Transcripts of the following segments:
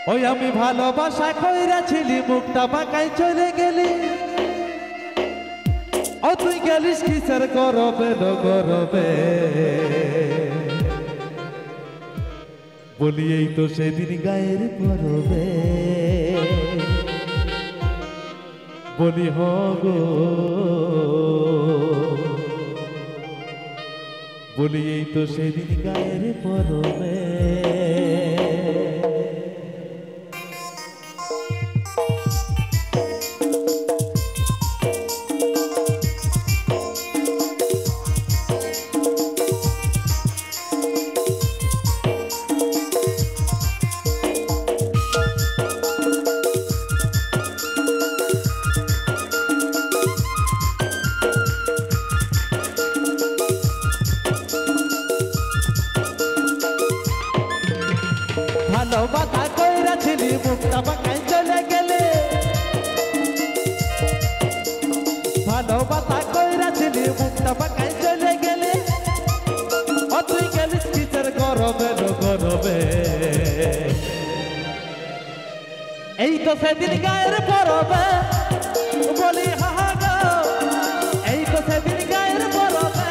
ওই আমি ভালোবাসা কইরাছিলি মুখটা বাঁকাই চলে গেলি ও তুই গেলিস কিসের গরবে গরবে বলি এই তো সেদিন গায়ের পরবে বলি হগো বলি এই তো সেদিন গায়ের পরবে ভালোবাসা কইরাছিলি মুখটা বাঁকাই চলে গেলে ভালোবাসা কইরাছিলি মুখটা বাঁকাই চলে গেলে ও তুই গেলিস কিসের গরবে গরবে এই তো সেদিন গায়ের পরবে বলি হাহা গো এই তো সেদিন গায়ের পরবে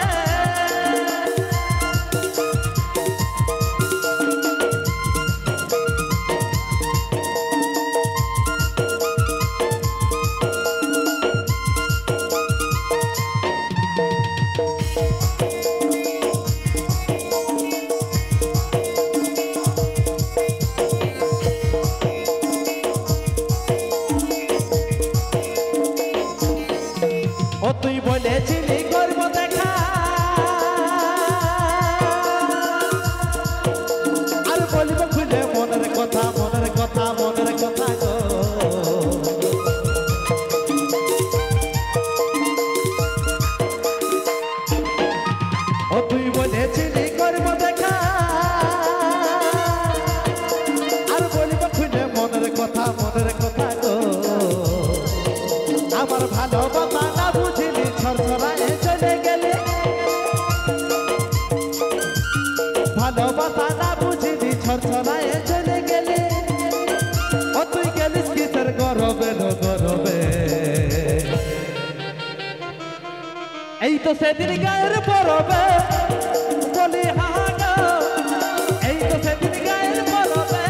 ও তুই বলেছিলি করব দেখা আর বলিব খুলে মনের কথা মনের কথা মনের কথা গো ও তুই বলেছিলি করব দেখা আর বলিব খুলে মনের কথা গো আমার ভালোবাসা না বুঝিলি ছরছরায় চলে গেলে ভালোবাসা না বুঝিলি ছরছরায় চলে গেলে ও তুই গেলিস কিসের গরবে গরবে এই তো সেদিন গায়ের পরবে বলি হাহা গো এই তো সেদিন গায়ের পরবে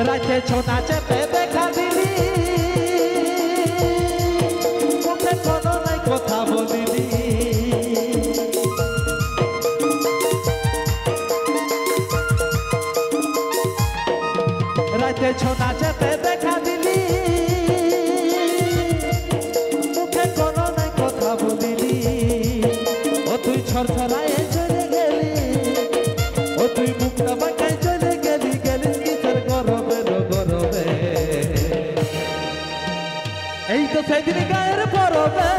রাতে ছোটা চেপে দেখা দিলি মুখে কোনো নাই কথা বলিলি রাতে ছোটা চেপে দেখা দিলি মুখে কোনো নাই কথা বলিলি ও তুই ছরছরায় চলে গেলি ও তুই মুখটা বাঁকাই চলে গেলি গেলিস কিসের গরবে গরবে এই তো সেদিন গায়ের পরবে